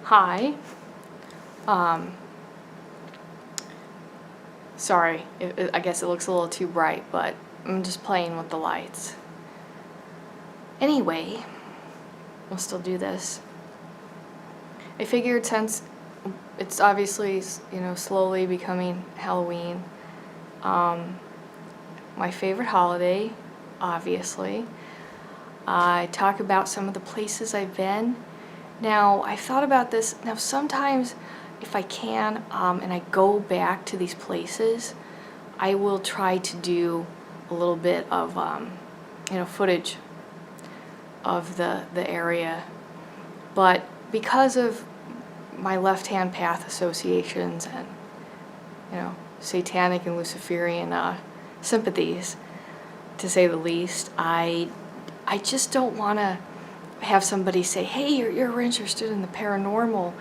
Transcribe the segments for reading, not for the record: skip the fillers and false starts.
Hi. Sorry, I guess it looks a little too bright, but I'm just playing with the lights. Anyway, we'll still do this. I figured since it's obviously, slowly becoming Halloween, my favorite holiday, obviously, I talk about some of the places I've been. Now, I've thought about this. Now, sometimes if I can, and I go back to these places, I will try to do a little bit of, footage of the area. But because of my left-hand path associations and, satanic and Luciferian sympathies, to say the least, I just don't want to have somebody say, hey, you're interested in the paranormal,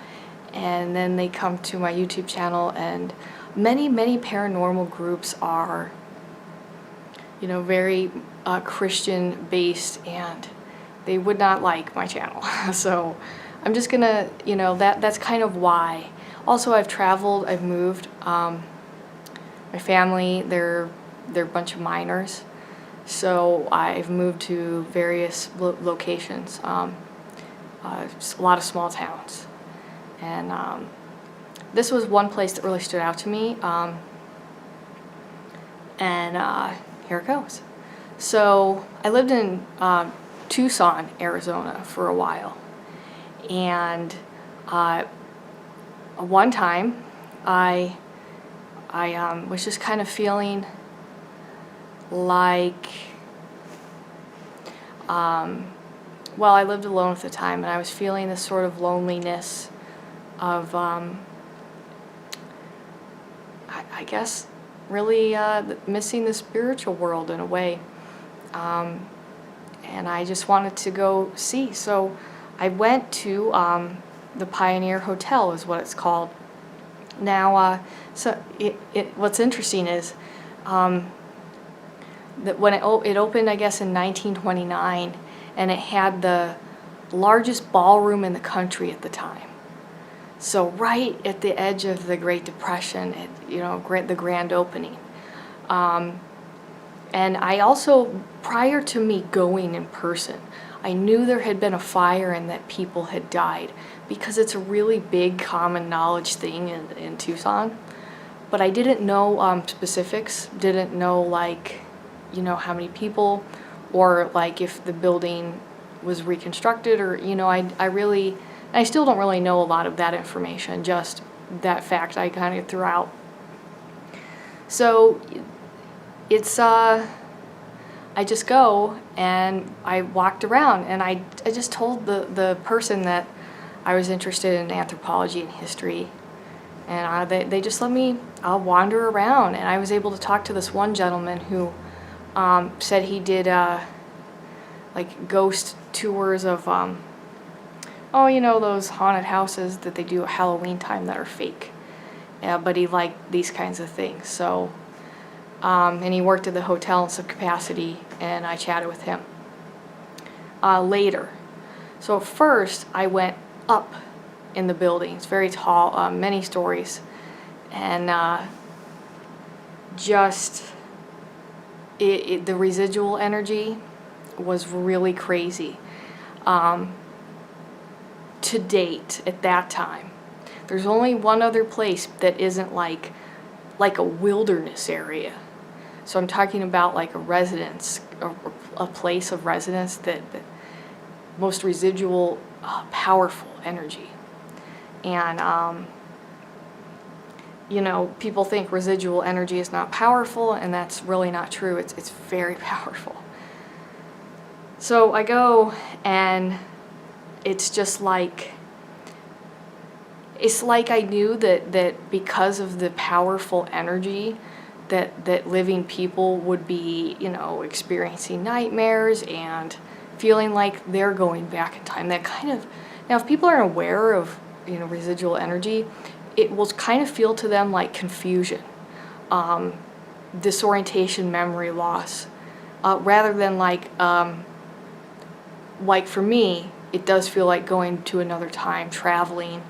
and then they come to my YouTube channel, and many paranormal groups are very Christian based, and they would not like my channel. So I'm just gonna, that's kind of why. Also, I've traveled, I've moved. My family, they're a bunch of miners. So I've moved to various locations, a lot of small towns. And this was one place that really stood out to me. Here it goes. So I lived in Tucson, Arizona for a while. And one time I was just kind of feeling like, I lived alone at the time, and I was feeling this sort of loneliness of, I guess, really missing the spiritual world in a way. And I just wanted to go see. So I went to the Pioneer Hotel is what it's called. Now, what's interesting is that when it opened, I guess, in 1929, and it had the largest ballroom in the country at the time. So right at the edge of the Great Depression, the grand opening. And I also, prior to me going in person, I knew there had been a fire and that people had died, because it's a really big common knowledge thing in Tucson. But I didn't know specifics, didn't know how many people, or if the building was reconstructed, or I still don't really know a lot of that information, just that fact I kind of threw out. So it's I just go and I walked around, and I just told the person that I was interested in anthropology and history, and they just let me wander around, and I was able to talk to this one gentleman who said he did ghost tours of those haunted houses that they do at Halloween time that are fake. But he liked these kinds of things. So and he worked at the hotel in some capacity, and I chatted with him later. So at first I went up in the building. It's very tall, many stories, and the residual energy was really crazy. To date, at that time, there's only one other place that isn't like a wilderness area. So I'm talking about like a residence, a place of residence that most residual, powerful energy. And people think residual energy is not powerful, and that's really not true. It's very powerful. So I go, and it's just it's like I knew that because of the powerful energy that living people would be, experiencing nightmares and feeling like they're going back in time. That kind of, now if people aren't aware of, residual energy, it will kind of feel to them like confusion, disorientation, memory loss, rather than like for me, it does feel like going to another time, traveling,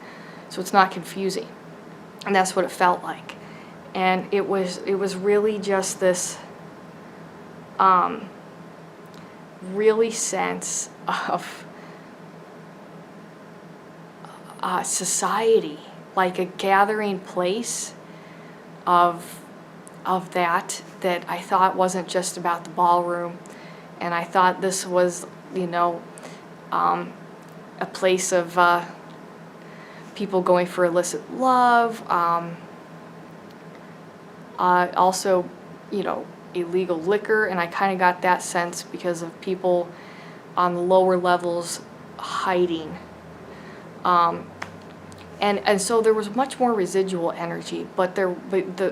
so it's not confusing. And that's what it felt like. And it was really just this really sense of society, like a gathering place of that I thought wasn't just about the ballroom. And I thought this was, you know, a place of people going for illicit love, also, you know, illegal liquor, and I kind of got that sense because of people on the lower levels hiding. And so there was much more residual energy, but the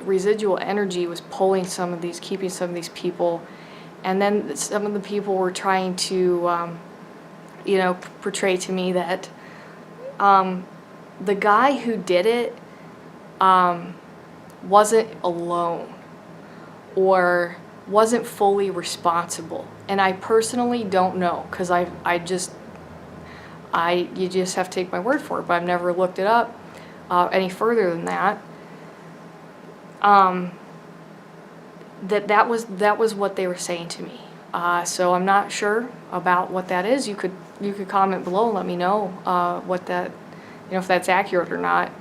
residual energy was pulling some of these, keeping some of these people, and then some of the people were trying to, you know, portray to me that the guy who did it wasn't alone or wasn't fully responsible. And I personally don't know, because you just have to take my word for it, but I've never looked it up any further than that. That was what they were saying to me. So I'm not sure about what that is. You could comment below and let me know what that, you know, if that's accurate or not.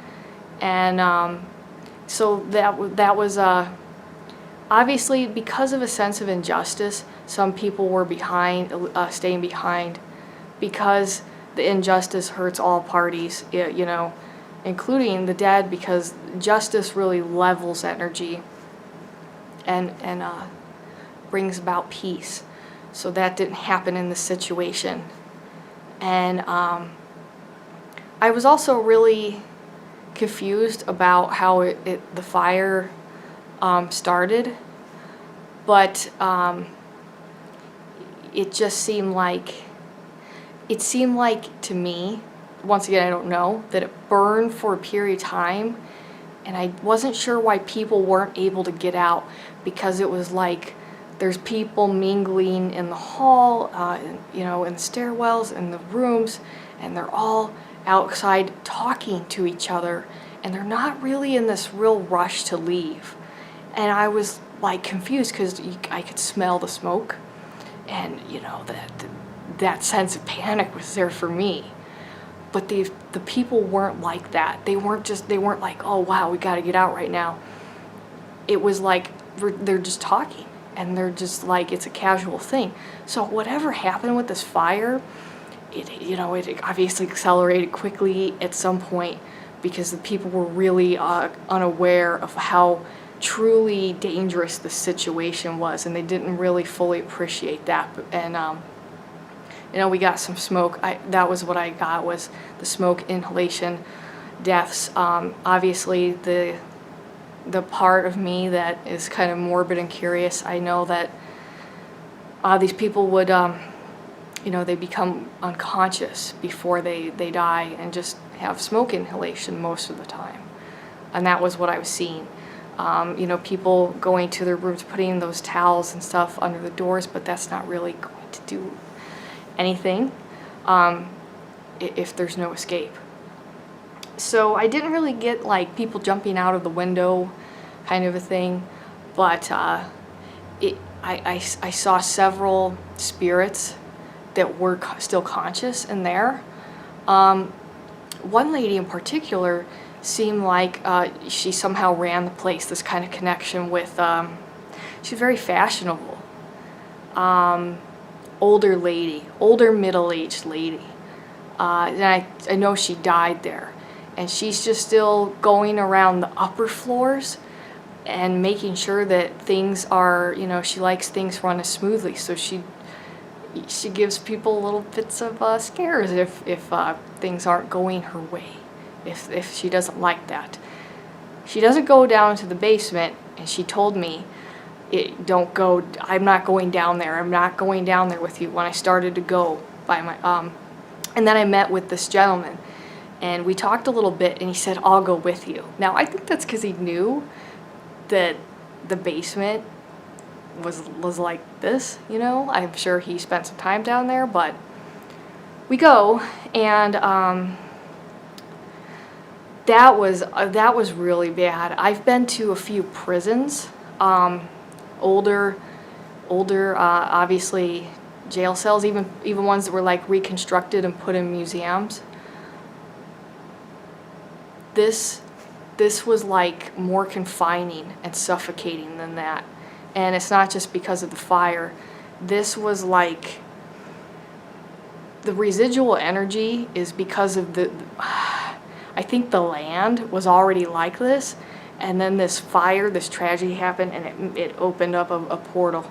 And so that was obviously because of a sense of injustice. Some people were staying behind, because the injustice hurts all parties, you know, including the dead, because justice really levels energy and brings about peace. So that didn't happen in this situation. And I was also really confused about how the fire started, but it just seemed like, to me, once again, I don't know, that it burned for a period of time, and I wasn't sure why people weren't able to get out, because it was like there's people mingling in the hall, you know, in the stairwells, in the rooms, and they're all outside talking to each other, and they're not really in this real rush to leave. And I was like confused, because I could smell the smoke, and you know, that sense of panic was there for me. But the people weren't like that. They weren't like, oh wow, we gotta get out right now. It was like they're just talking, and they're just like, it's a casual thing. So whatever happened with this fire, it obviously accelerated quickly at some point, because the people were really unaware of how truly dangerous the situation was, and they didn't really fully appreciate that. And you know, we got some smoke. That was what I got, was the smoke inhalation deaths. Obviously, the part of me that is kind of morbid and curious, I know that these people would, you know, they become unconscious before they die, and just have smoke inhalation most of the time. And that was what I was seeing. You know, people going to their rooms, putting those towels and stuff under the doors, but that's not really going to do anything if there's no escape. So I didn't really get like people jumping out of the window kind of a thing, but I saw several spirits that were still conscious in there. One lady in particular seemed like she somehow ran the place, this kind of connection with, she's very fashionable. Older middle-aged lady. And I know she died there. And she's just still going around the upper floors and making sure that things are, you know, she likes things running smoothly. So she gives people little bits of scares if things aren't going her way, if she doesn't like that. She doesn't go down to the basement, and she told me, don't go, I'm not going down there, I'm not going down there with you, when I started to go by my, and then I met with this gentleman, and we talked a little bit, and he said, I'll go with you. Now, I think that's because he knew that the basement was like this, you know? I'm sure he spent some time down there, but we go, and that was really bad. I've been to a few prisons, older, obviously jail cells, even ones that were like reconstructed and put in museums. This was like more confining and suffocating than that. And it's not just because of the fire. This was like, the residual energy is because of I think the land was already like this, and then this fire, this tragedy happened, and it opened up a portal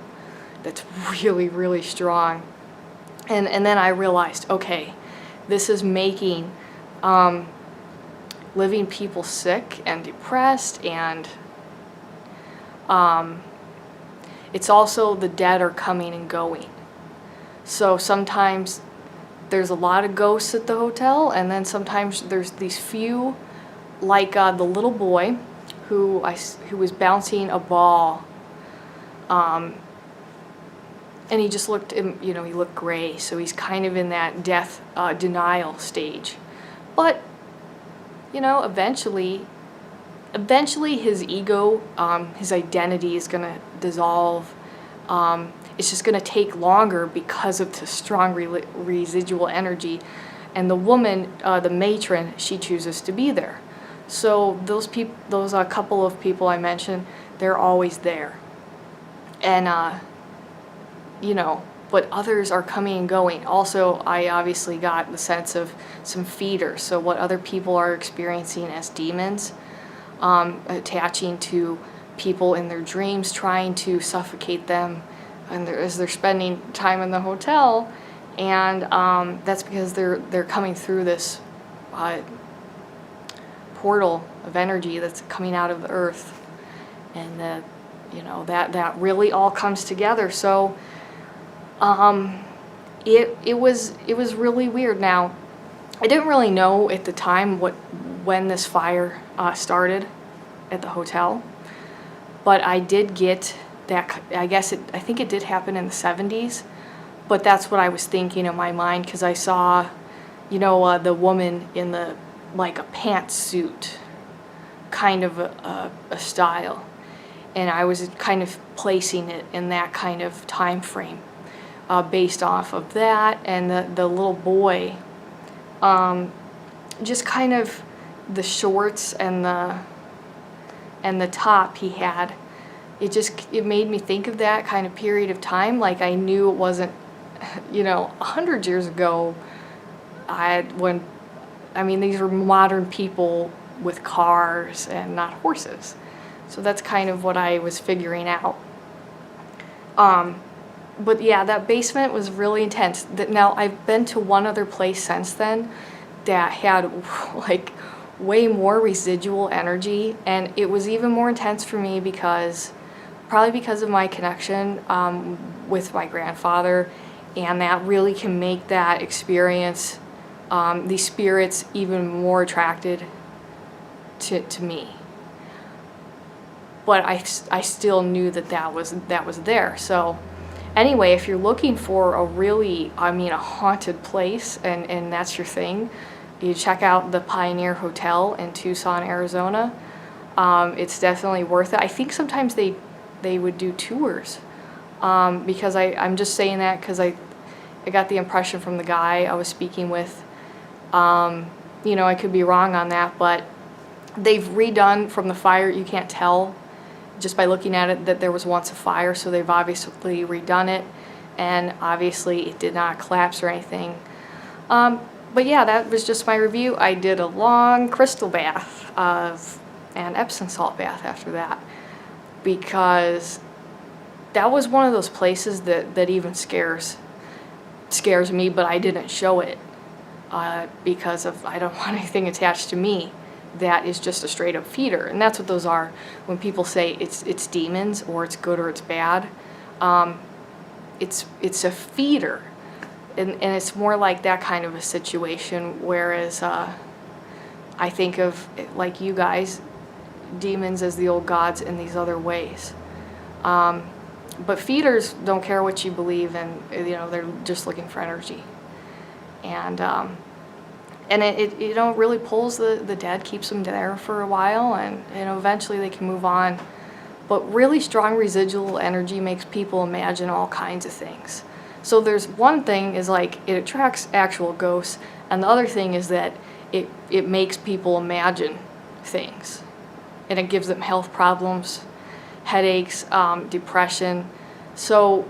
that's really, really strong. And then I realized, okay, this is making living people sick and depressed, and it's also the dead are coming and going. So sometimes there's a lot of ghosts at the hotel, and then sometimes there's these few, like the little boy who was bouncing a ball, and he just looked, he looked gray, so he's kind of in that death denial stage. But eventually his ego, his identity is gonna dissolve. It's just going to take longer because of the strong residual energy. And the woman, the matron, she chooses to be there. So those couple of people I mentioned, they're always there. And, but others are coming and going. Also, I obviously got the sense of some feeders. So what other people are experiencing as demons, attaching to people in their dreams, trying to suffocate them, and as they're spending time in the hotel, and that's because they're coming through this portal of energy that's coming out of the earth, and that really all comes together. So it was really weird. Now, I didn't really know at the time when this fire started at the hotel, but I did get that. I think it did happen in the 70s, but that's what I was thinking in my mind, because I saw, the woman in the, like, a pantsuit kind of a style, and I was kind of placing it in that kind of time frame, based off of that, and the little boy, just kind of the shorts and the top he had. It made me think of that kind of period of time. Like, I knew it wasn't, 100 years ago, these were modern people with cars and not horses. So that's kind of what I was figuring out. But yeah, that basement was really intense. Now, I've been to one other place since then that had, like, way more residual energy, and it was even more intense for me probably because of my connection with my grandfather, and that really can make that experience, these spirits, even more attracted to me. But I still knew that was there. So anyway, if you're looking for a really, a haunted place, and that's your thing, you check out the Pioneer Hotel in Tucson, Arizona. It's definitely worth it. I think sometimes they would do tours, because I'm just saying that because I got the impression from the guy I was speaking with. I could be wrong on that, but they've redone from the fire. You can't tell just by looking at it that there was once a fire, so they've obviously redone it, and obviously it did not collapse or anything. But yeah, that was just my review. I did a long crystal bath and Epsom salt bath after that, because that was one of those places that even scares me, but I didn't show it because I don't want anything attached to me that is just a straight up feeder. And that's what those are. When people say it's demons, or it's good or it's bad, it's a feeder. And it's more like that kind of a situation, whereas I think of, like you guys, demons as the old gods in these other ways. But feeders don't care what you believe in, they're just looking for energy. and it you know, really pulls the dead, keeps them there for a while, and you know, eventually they can move on. But really strong residual energy makes people imagine all kinds of things. So there's one thing is like it attracts actual ghosts, and the other thing is that it makes people imagine things, and it gives them health problems, headaches, depression. So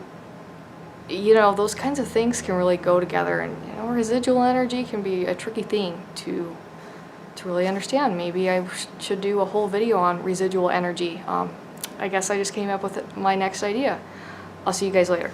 you know, those kinds of things can really go together, and you know, residual energy can be a tricky thing to really understand. Maybe I should do a whole video on residual energy. I guess I just came up with my next idea. I'll see you guys later.